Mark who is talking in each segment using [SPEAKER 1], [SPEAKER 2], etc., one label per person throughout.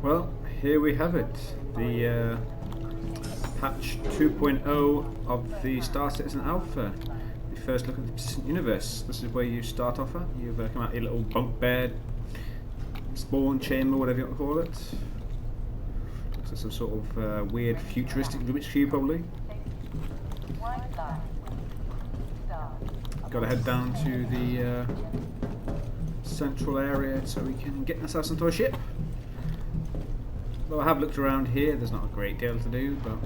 [SPEAKER 1] Well, here we have it. The patch 2.0 of the Star Citizen Alpha. The first look at the persistent universe. This is where you start off at. You've come out your little bunk bed, spawn chamber, whatever you want to call it. Looks like some sort of weird futuristic Rubik's Cube, probably. Got to head down to the central area so we can get ourselves into a ship. Though I have looked around here, there's not a great deal to do, but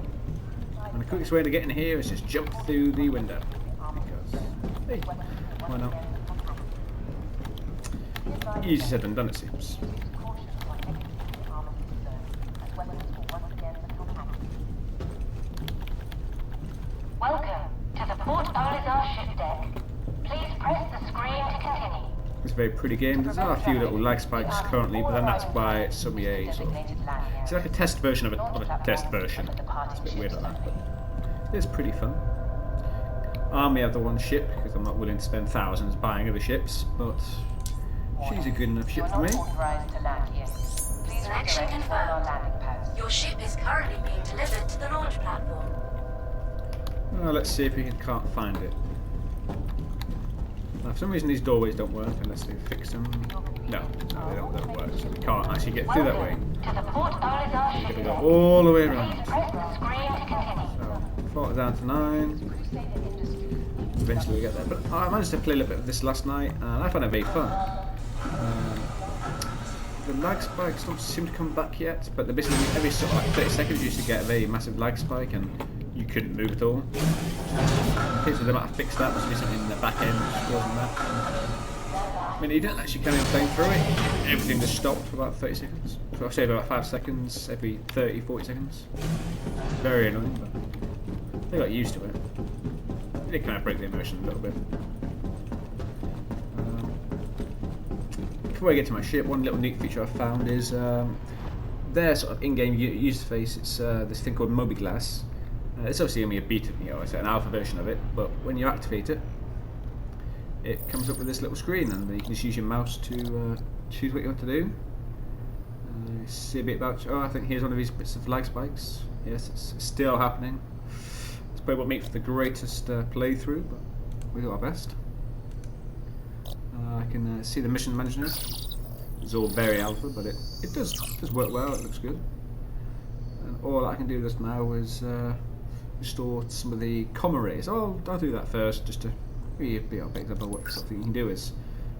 [SPEAKER 1] and the quickest way to get in here is just jump through the window. Because, hey, why not? Easy said than done, it seems.
[SPEAKER 2] Welcome to the Port Olizar ship deck. Please press the screen to continue.
[SPEAKER 1] It's a very pretty game. There's a few little lag spikes currently, but then that's by some EA. So it's like a test version of it, not a test version. It's a bit weird like that, but it's pretty fun. Army have the one ship because I'm not willing to spend thousands buying other ships, but she's a good enough ship for me.
[SPEAKER 2] Selection confirmed. Your ship is currently being delivered to the launch platform.
[SPEAKER 1] Let's see if we can't find it. Now, for some reason these doorways don't work unless they fix them. No, they don't work, so we can't actually get through that way.
[SPEAKER 2] To the Port Olizar
[SPEAKER 1] We've got
[SPEAKER 2] ship
[SPEAKER 1] to go
[SPEAKER 2] deck.
[SPEAKER 1] all the way
[SPEAKER 2] Please
[SPEAKER 1] around.
[SPEAKER 2] press the screen to continue.
[SPEAKER 1] So, 4 down to 9. Eventually we get there. But I managed to play a little bit of this last night, and I found it very fun. The lag spikes don't seem to come back yet, but they're basically every sort of like 30 seconds you used to get a very massive lag spike, and you couldn't move at all. Okay, so they might have fixed that. Must be something in the back end causing that. I mean, you didn't actually carry on playing through it. Everything just stopped for about 30 seconds. So I say about 5 seconds every 30, 40 seconds. Very annoying, but they got used to it. It kind of broke the immersion a little bit. Before I get to my ship, one little neat feature I found is their sort of in-game user face. It's this thing called Mobiglass. It's obviously only a beta, it's an alpha version of it, but when you activate it, it comes up with this little screen, and you can just use your mouse to choose what you want to do. See a bit about. Oh, I think here's one of these bits of lag spikes. Yes, it's still happening. It's probably what makes for the greatest playthrough, but we do our best. I can see the mission manager. It's all very alpha, but it does work well. It looks good. And all I can do just now is restore some of the comm arrays. I'll do that first, just to be a example of what sort of thing you can do is.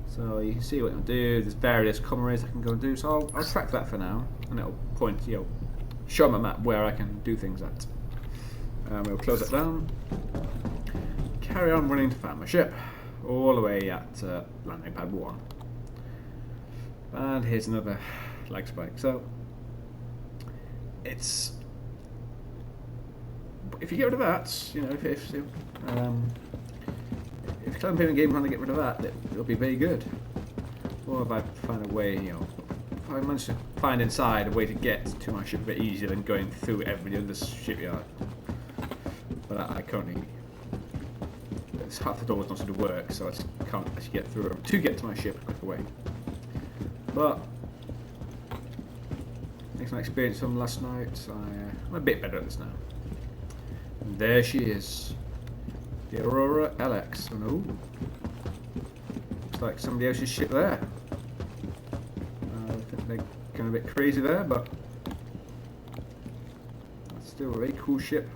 [SPEAKER 1] So you can see what you can do. There's various comm arrays I can go and do. So I'll track that for now, and it'll point, show my map where I can do things at. We'll close it down. Carry on running to find my ship, all the way at landing pad 1. And here's another lag spike. So it's, if you get rid of that, if Cloud Payment Game want to get rid of that, it'll be very good. Or if I find a way, if I manage to find inside a way to get to my ship a bit easier than going through every other shipyard. But I currently, half the doors don't seem to work, so I can't actually get through them to get to my ship a quicker way. But thanks to my experience from last night, I'm a bit better at this now. And there she is, the Aurora LX. And looks like somebody else's ship there. I think they're going a bit crazy there, but that's still a very cool ship.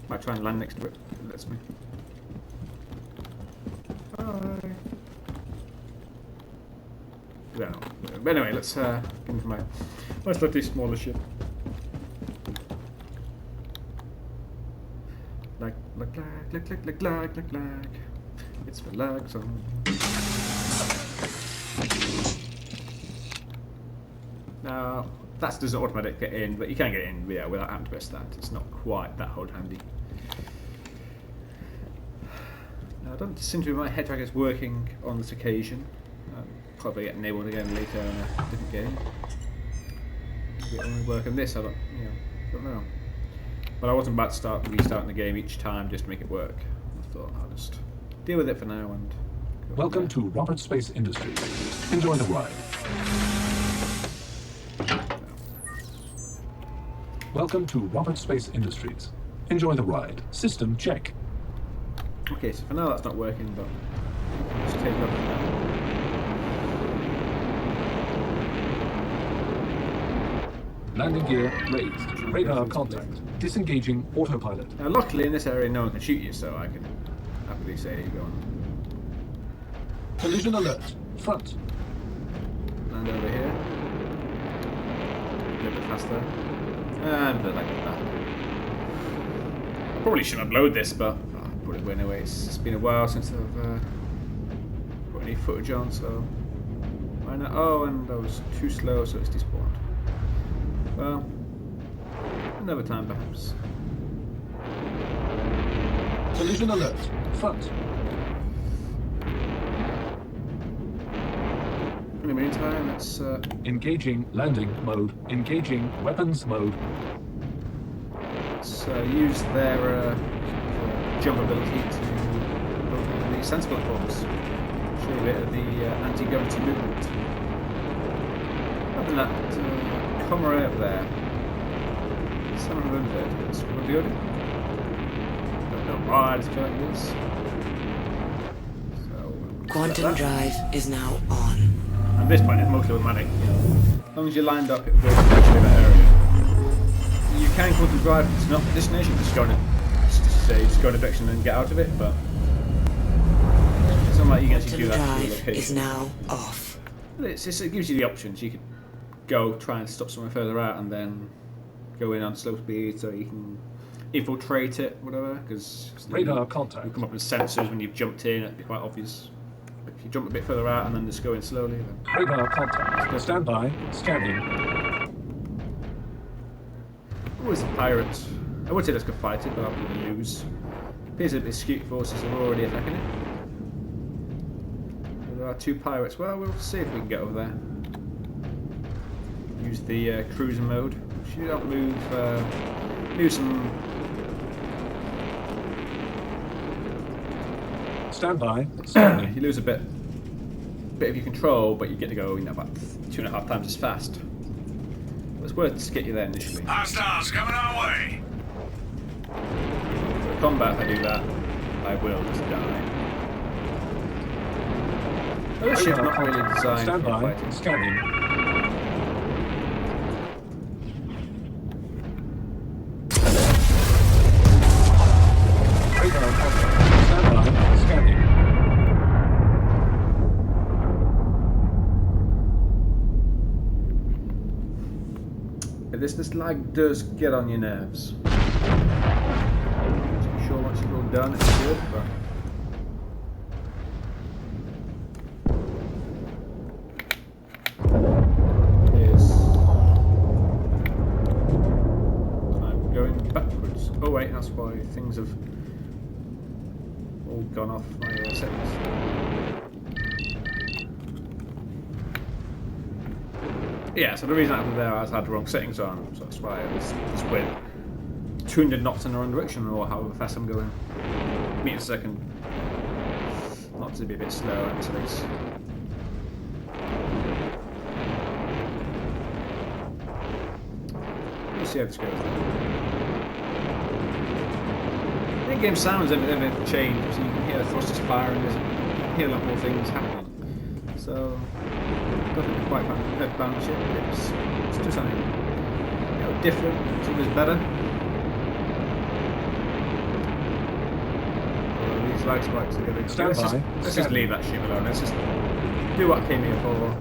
[SPEAKER 1] Might try and land next to it if it lets me. Bye. No. But anyway, let's get into my slightly smaller ship. Lag. It's the lag zone. Now, that doesn't automatically get in, but you can get in without having to press that. It's not quite that hold handy. Now, I don't seem to be my head trackers working on this occasion. Probably get enabled again later in a different game. Maybe it only work on this. I don't know. But I wasn't about to start restarting the game each time just to make it work. I thought I'll just deal with it for now and
[SPEAKER 3] Welcome to Robert Space Industries. Enjoy the ride. Welcome to Robert Space Industries. Enjoy the ride. System check.
[SPEAKER 1] Okay, so for now that's not working, but let's take a look at that.
[SPEAKER 3] Landing gear raised. Radar contact. Disengaging autopilot.
[SPEAKER 1] Now, luckily in this area no one can shoot you, so I can happily say go on.
[SPEAKER 3] Collision alert. Front.
[SPEAKER 1] Land over here. A little bit faster. And like that. I probably shouldn't upload this, but I'll put it away anyway. It's been a while since I've put any footage on, so why not? Oh, and I was too slow, so it's despawned. Well, another time perhaps.
[SPEAKER 3] Collision alert. Front.
[SPEAKER 1] In the meantime, let's
[SPEAKER 3] Engaging landing mode. Engaging weapons mode.
[SPEAKER 1] use their jump ability to open the sense platforms. Show a bit of the anti-gravity movement. Other than that, camera up there. 700. That's really good. Don't know why, I just feel like it is. So,
[SPEAKER 4] Quantum drive is now on.
[SPEAKER 1] at this point, it's mostly automatic. As long as you're lined up, it will go to actually that area. You can quantum drive if it's not the destination, just go in a direction and get out of it, but it's not like you can actually do
[SPEAKER 4] Quantum
[SPEAKER 1] that to your
[SPEAKER 4] drive
[SPEAKER 1] location.
[SPEAKER 4] is now off.
[SPEAKER 1] It gives you the options. You could go try and stop somewhere further out and then go in on slow speed so you can infiltrate it, whatever, because
[SPEAKER 3] Radar
[SPEAKER 1] you
[SPEAKER 3] contact.
[SPEAKER 1] come up with sensors when you've jumped in, it'd be quite obvious. If you jump a bit further out and then just go in slowly, then
[SPEAKER 3] Radar contact. Stand by. Scanning.
[SPEAKER 1] always a pirate. I would say let's go fight it, but I'll probably lose. Appears that the security forces are already attacking it. There are 2 pirates. Well, we'll see if we can get over there. Use the cruiser mode. Should not move. Lose some.
[SPEAKER 3] Stand by.
[SPEAKER 1] You
[SPEAKER 3] Scanning.
[SPEAKER 1] lose a bit of your control, but you get to go about 2.5 times as fast. It's worth to get you there initially.
[SPEAKER 5] Hostiles coming our way.
[SPEAKER 1] For combat, if I do that, I will just die. Oh, this ship's not really designed
[SPEAKER 3] Stand
[SPEAKER 1] for
[SPEAKER 3] by.
[SPEAKER 1] fighting.
[SPEAKER 3] Scanning. Radar contact. Stand by. Scanning.
[SPEAKER 1] This lag does get on your nerves. I'm sure once you're all done, it's good, but. I'm going backwards. Oh wait, that's why things have all gone off my settings. Yeah, so the reason I was there, I had the wrong settings on, so that's why it's weird. 200 knots in the wrong direction, or however fast I'm going. Meters a second. Not to be a bit slower, actually. We'll see how this goes. The in-game sounds have changed, so you can hear the thrusters firing, you can hear a lot more things happening. So, doesn't quite balance it. It's just something different. Something's better. These lag spikes are going to. Let's just leave that ship alone. Let's just do what I came here for.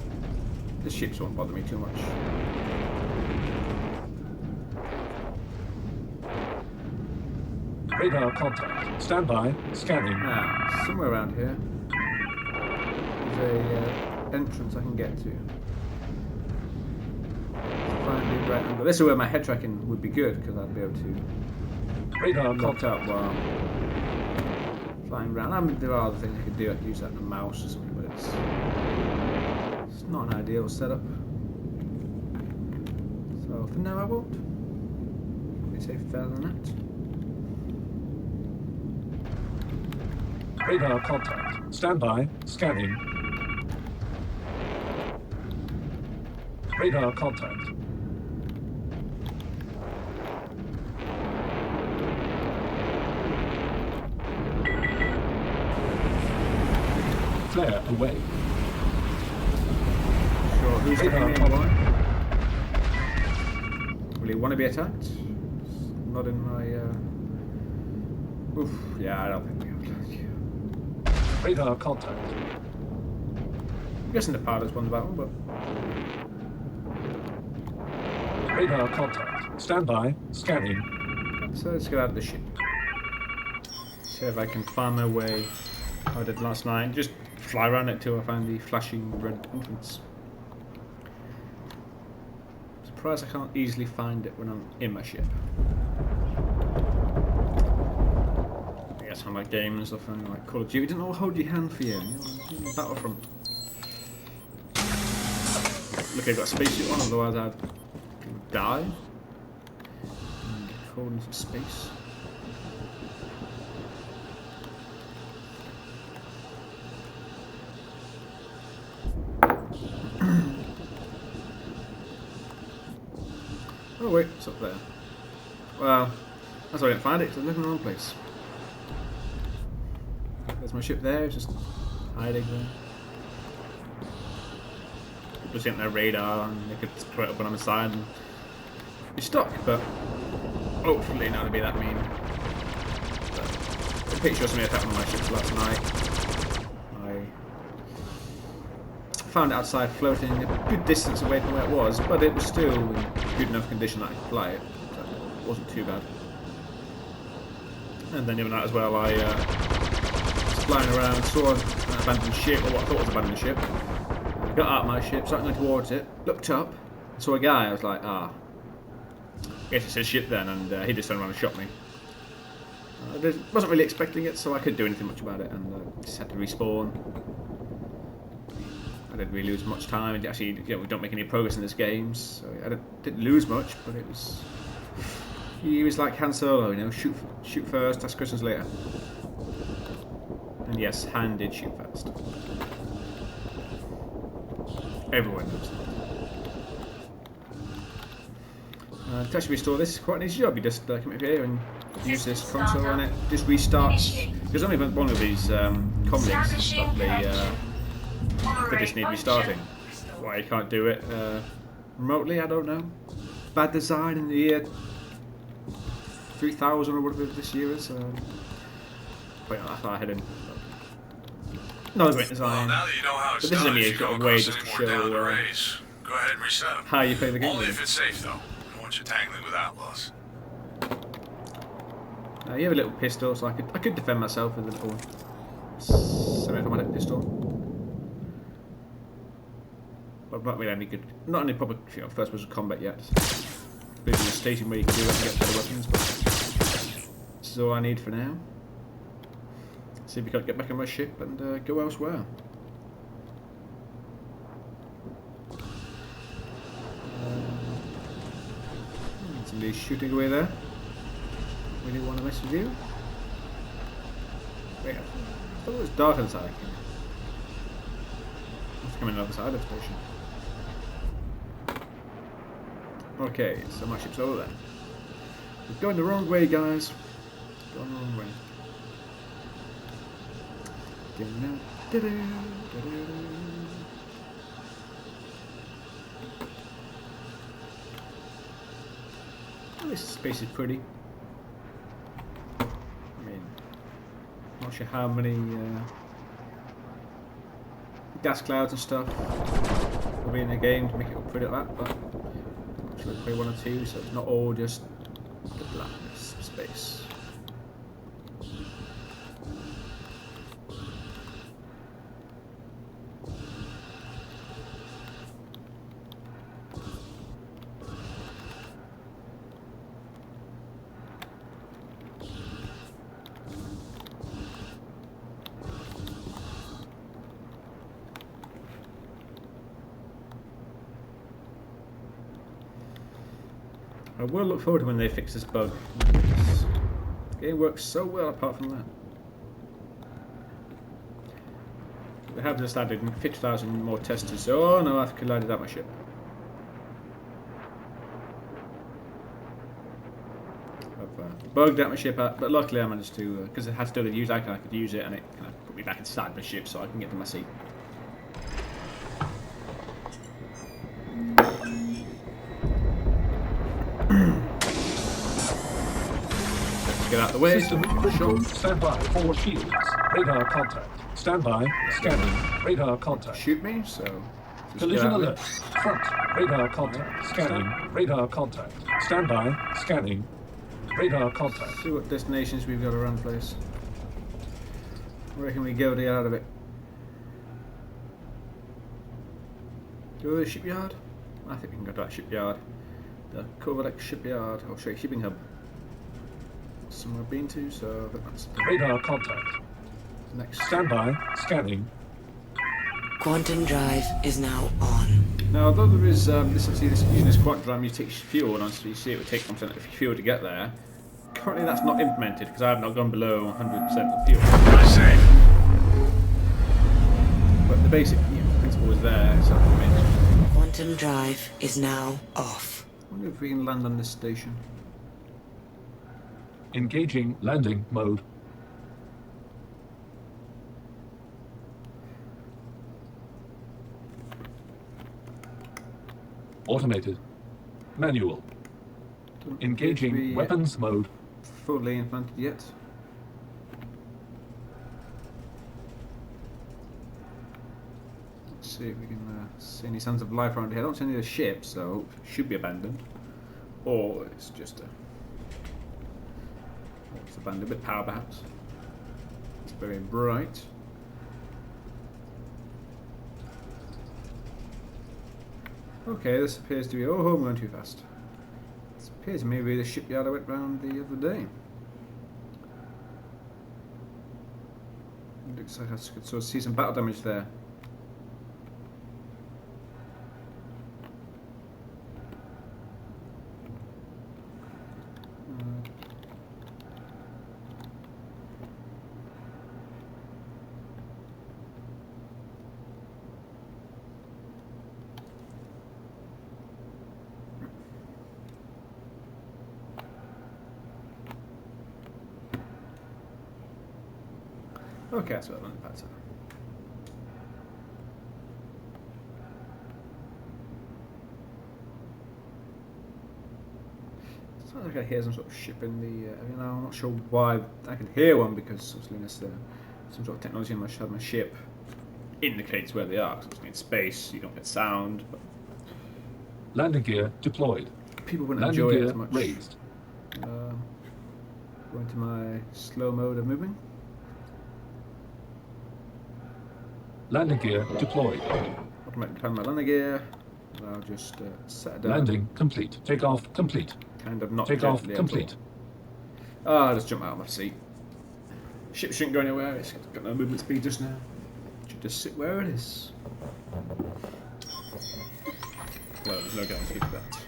[SPEAKER 1] The ships won't bother me too much.
[SPEAKER 3] Radar contact. Stand by. Scanning.
[SPEAKER 1] Now, somewhere around here, there's a entrance I can get to. Find the right angle. This is where my head tracking would be good because I'd be able to
[SPEAKER 3] Radar
[SPEAKER 1] lock
[SPEAKER 3] contact.
[SPEAKER 1] up while flying around. I mean, there are other things I could do. I could use that in a mouse or something, but it's not an ideal setup. So for now, I won't. Be safe further than that.
[SPEAKER 3] Radar contact. Stand by. Scanning. Radar contact. flare away.
[SPEAKER 1] Sure, who's
[SPEAKER 3] Radar
[SPEAKER 1] getting in?
[SPEAKER 3] contact.
[SPEAKER 1] Will he want to be attacked? It's not in my. Oof, yeah, I don't think we have to.
[SPEAKER 3] Radar contact.
[SPEAKER 1] I'm guessing the pilot's won the battle, but.
[SPEAKER 3] Radar contact. Stand by. Scanning.
[SPEAKER 1] So let's get out of the ship. See if I can find my way. How I did last night. Just fly around it till I find the flashing red entrance. Surprised I can't easily find it when I'm in my ship. I guess on like games or something like Call of Duty didn't all hold your hand for you. You know, Battlefront. Look, I've got a spacesuit on, otherwise I'd die. And fall into space. Oh wait, it's up there. Well, that's why I didn't find it, because I live in the wrong place. There's my ship there, it's just hiding there. People getting their radar and they could throw it up on the side and be stuck, but hopefully not to be that mean. But I'm pretty sure somebody attacked one of my ships last night. I found it outside floating a good distance away from where it was, but it was still in good enough condition that I could fly it, so it wasn't too bad. And then the other night as well, I was flying around, saw an abandoned ship, or what I thought was an abandoned ship. I got out of my ship, started going towards it, looked up, saw a guy, I was like, I guess it's his ship then, and he just turned around and shot me. I wasn't really expecting it, so I couldn't do anything much about it, and just had to respawn. I didn't really lose much time. Actually, we don't make any progress in this game, so I didn't lose much. But it was, he was like Han Solo, you know, shoot first, ask questions later. And yes, Han did shoot first. Everyone knows that. To actually restore this is quite an easy job. You just come up here and use this console, and it just restarts. There's only one of these comlinks that they just need restarting. Why you can't do it remotely, I don't know. Bad design in the year 3000 or whatever this year is. Probably not that far ahead in. Not a great design.
[SPEAKER 5] Well, now that you know how it's
[SPEAKER 1] But this is
[SPEAKER 5] done,
[SPEAKER 1] only
[SPEAKER 5] if
[SPEAKER 1] a
[SPEAKER 5] you
[SPEAKER 1] sort
[SPEAKER 5] go
[SPEAKER 1] of way
[SPEAKER 5] across
[SPEAKER 1] just to
[SPEAKER 5] any more down the
[SPEAKER 1] show
[SPEAKER 5] race, go ahead and reset 'em.
[SPEAKER 1] how you play the game.
[SPEAKER 5] Only
[SPEAKER 1] Really.
[SPEAKER 5] if it's safe, though. I don't want you tangling with outlaws.
[SPEAKER 1] You have a little pistol, so I could defend myself with a little semi-automatic pistol. But not really any good. Not any proper first-person combat yet. There's a station where you can do that and get better weapons, but this is all I need for now. See if we can't get back on my ship and go elsewhere. Somebody's shooting away there. Really want to mess with you? Wait, I thought it was dark inside. Let's come in the other side of the station. Okay, so my ship's over there. We're going the wrong way, guys. Going the wrong way. Oh, this space is pretty. I mean, not sure how many gas clouds and stuff will be in the game to make it look pretty like that, but I'm sure it's probably one or two, so it's not all just the blackness of space. I will look forward to when they fix this bug. This game works so well apart from that. They have just added 50,000 more testers. Oh no, I've collided at my ship. I've bugged out my ship out, but luckily I managed to, because it had still a use icon, I could use it, and it kind of put me back inside my ship so I can get to my seat. Let's get out the way.
[SPEAKER 3] System critical. Stand by for shields. Radar contact. Stand by. Scanning. Radar contact.
[SPEAKER 1] Shoot me, so just
[SPEAKER 3] Collision
[SPEAKER 1] get out of
[SPEAKER 3] alert. Front. Radar contact. Scanning. Radar contact. Stand by. Scanning. Radar contact.
[SPEAKER 1] See what destinations we've got around the place. Where can we go to get out of it? Go to the shipyard? I think we can go to that shipyard. The Corvalec shipyard, or shipping hub. Somewhere I've been to, so I think that's the
[SPEAKER 3] Radar contact.
[SPEAKER 1] next.
[SPEAKER 3] Stand by. Scanning.
[SPEAKER 4] Quantum drive is now on.
[SPEAKER 1] Now, although there is using this quantum drive, you take fuel, and obviously you see it would take 1% of fuel to get there. Currently, that's not implemented because I have not gone below 100% of fuel.
[SPEAKER 5] I say.
[SPEAKER 1] But the basic principle is there. So I mean,
[SPEAKER 4] Quantum drive is now off.
[SPEAKER 1] I wonder if we can land on this station.
[SPEAKER 3] Engaging landing mode. Automated. Manual.
[SPEAKER 1] Don't appear to
[SPEAKER 3] Engaging
[SPEAKER 1] be
[SPEAKER 3] weapons mode.
[SPEAKER 1] fully implemented yet. Let's see if we can see any signs of life around here. I don't see any of the ships, so it should be abandoned. Or it's just a... It's abandoned, a bit of power perhaps. It's very bright. Okay, this appears to be... Oh, I'm going too fast. This appears to me to be the shipyard I went round the other day. Looks like I could sort of see some battle damage there. Okay, that's what I learned about it. Sounds like I hear some sort of ship in the. I'm not sure why I can hear one because obviously unless some sort of technology on my ship indicates where they are. Because obviously in space you don't get sound. But
[SPEAKER 3] Landing gear deployed.
[SPEAKER 1] people wouldn't
[SPEAKER 3] Landing
[SPEAKER 1] enjoy it
[SPEAKER 3] gear
[SPEAKER 1] as much.
[SPEAKER 3] raised.
[SPEAKER 1] Go into my slow mode of moving.
[SPEAKER 3] Landing gear deployed.
[SPEAKER 1] Automatic plan my landing gear. And I'll just set it down.
[SPEAKER 3] Landing complete. Takeoff complete.
[SPEAKER 1] Kind of not
[SPEAKER 3] Takeoff
[SPEAKER 1] gently at
[SPEAKER 3] complete.
[SPEAKER 1] all. I'll just jump out of my seat. Ship shouldn't go anywhere. It's got no movement speed just now. It should just sit where it is. Well, there's no guarantee for that.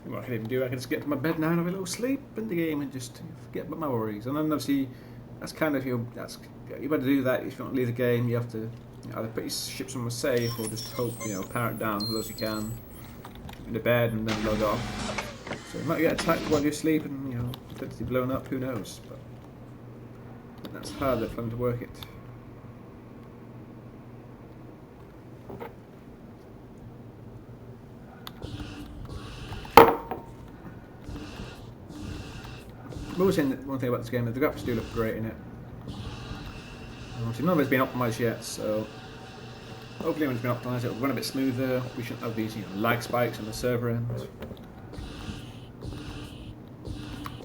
[SPEAKER 1] What I can even do, I can just get to my bed now and have a little sleep in the game and just forget about my worries. And then obviously, that's kind of you better do that if you want to leave the game. You have to either put your ship somewhere safe or just hope, power it down as low as you can in the bed and then log off. So you might get attacked while you're asleep and potentially blown up. Who knows? But that's how they're planning to work it. I'm always saying that one thing about this game is the graphics do look great in it. Obviously none of it's been optimised yet, so hopefully when it's been optimised it'll run a bit smoother. We shouldn't have these lag spikes on the server end.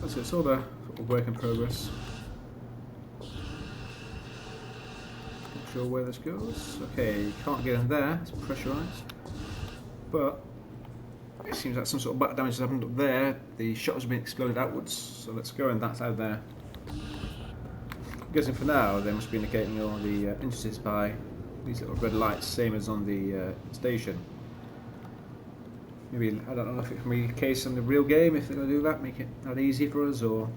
[SPEAKER 1] So it's all a sort of work in progress. Not sure where this goes. Okay, you can't get in there, it's pressurised. But it seems like some sort of back damage has happened up there. The shutters have been exploded outwards, so let's go in that side there. I'm guessing for now they must be indicating all the entrances by these little red lights, same as on the station. Maybe, I don't know if it can be the case on the real game, if they're going to do that, make it that easy for us, or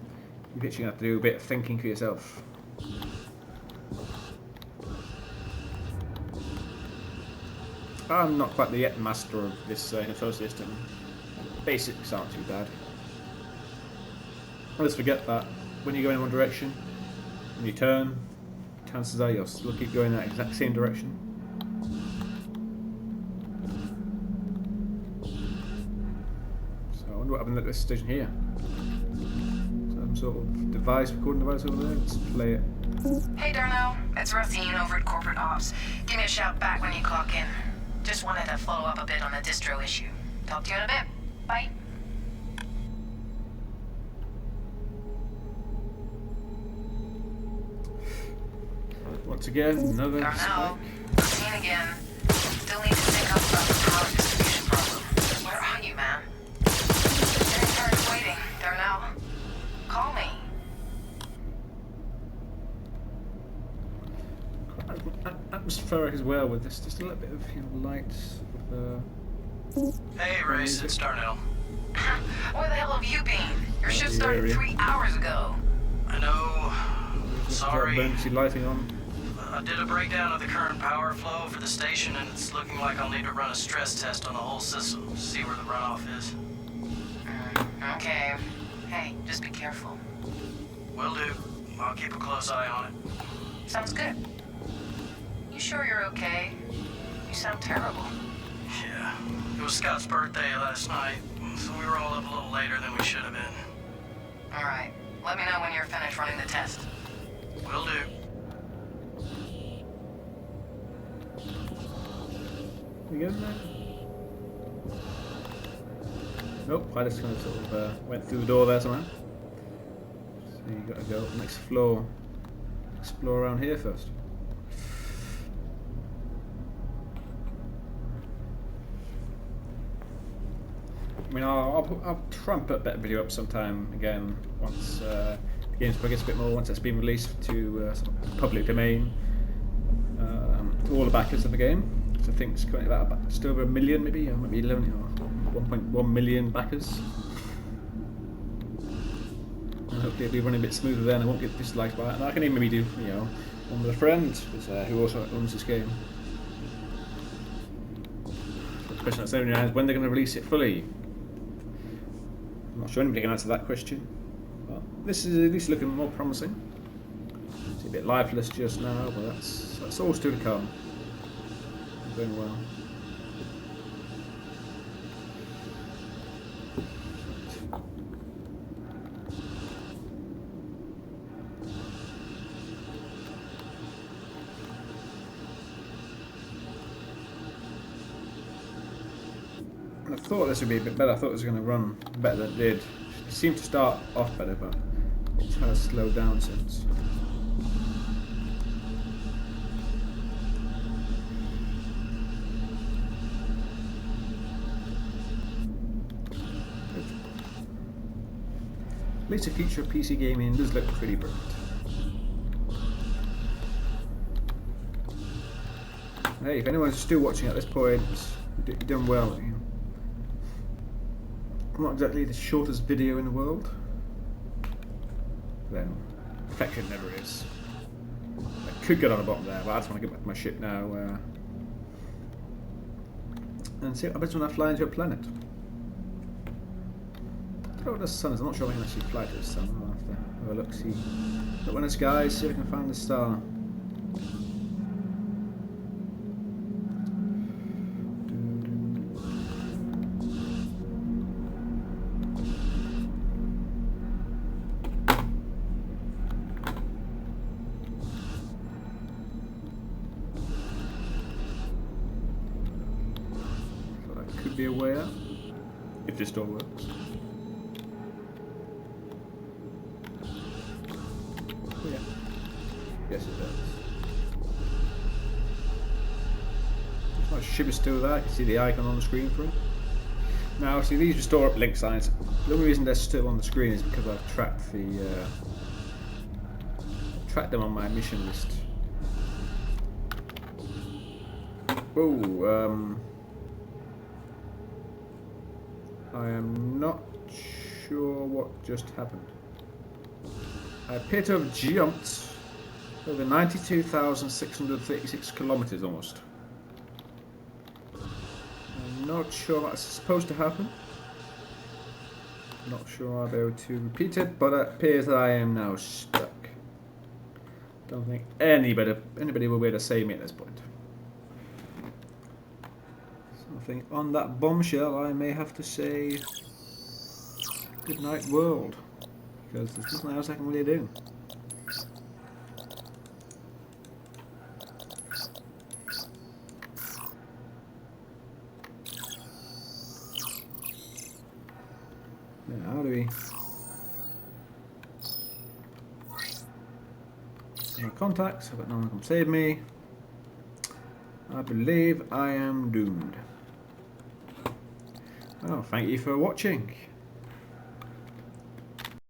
[SPEAKER 1] You're literally gonna have to do a bit of thinking for yourself. I'm not quite the yet master of this info system. Basics aren't too bad. Let's forget that when you go in one direction, when you turn, chances are you'll still keep going in that exact same direction. So I wonder what happened at this station here. Some sort of device, recording device over there. Let's play it.
[SPEAKER 6] Hey Darnell, it's Racine over at Corporate Ops. Give me a shout back when you clock in. Just wanted to follow up a bit on the distro issue. Talk to you in a bit. Bye.
[SPEAKER 1] Once again, another
[SPEAKER 6] Darnell,
[SPEAKER 1] spike.
[SPEAKER 6] Racine again. Still need to think up about the power distribution problem. Where are you, man? Getting tired of waiting. Darnell, call me.
[SPEAKER 1] Atmospheric as well with this, just a little bit of light.
[SPEAKER 7] Hey, Race, it's Darnell.
[SPEAKER 6] Where the hell have you been? Your shift started 3 hours ago.
[SPEAKER 7] I know. Sorry.
[SPEAKER 1] Emergency lighting on.
[SPEAKER 7] I did a breakdown of the current power flow for the station, and it's looking like I'll need to run a stress test on the whole system to see where the runoff is.
[SPEAKER 6] Okay. Hey, just be careful.
[SPEAKER 7] Will do. I'll keep a close eye on it.
[SPEAKER 6] Sounds good. You sure you're okay? You sound terrible.
[SPEAKER 7] Yeah. It was Scott's birthday last night, so we were all up a little later than we should have been.
[SPEAKER 6] All right. Let me know when you're finished running the test.
[SPEAKER 7] Will do.
[SPEAKER 1] You getting there? Nope, I just kind of sort of went through the door there somehow. So you got to go up next floor. Explore around here first. I mean, I'll try and put a better video up sometime again once the game's progressed a bit more, once it's been released to public domain, to all the backers of the game. So I think it's currently about just over 1 million, maybe, or maybe 11 or 1.1 million backers. And hopefully it'll be running a bit smoother then. I won't get disliked by it, and I can even maybe do, one with a friend who also owns this game. The question that's only now is when they're going to release it fully. I'm not sure anybody can answer that question, but this is at least looking more promising. It's a bit lifeless just now, but that's all still to come. Doing well. I thought this would be a bit better. I thought it was going to run better than it did. It seemed to start off better, but it has slowed down since. At least the future of PC gaming does look pretty bright. Hey, if anyone's still watching at this point, you've done well. Not exactly the shortest video in the world. Then, perfection never is. I could get on the bottom there, but I just want to get back to my ship now. And see what happens when I fly into a planet. I don't know what the sun is. I'm not sure if I can actually fly to the sun. I'll have to have a look, see. Look in the sky, see if I can find the star. So that could be a way out, if this door works. Yeah. Yes, it does. My ship is still there. I can see the icon on the screen for it. Now, see, these restore up link signs. The only reason they're still on the screen is because I've tracked tracked them on my mission list. Oh, I am not sure what just happened. I appear to have jumped over 92,636 kilometers almost. I'm not sure that's supposed to happen. Not sure I'll be able to repeat it, but it appears that I am now stuck. Don't think anybody will be able to save me at this point. So I think on that bombshell I may have to say good night world, because there's nothing else I can really do. Now, how do we... My contacts, I've got no one come save me. I believe I am doomed. Well, thank you for watching.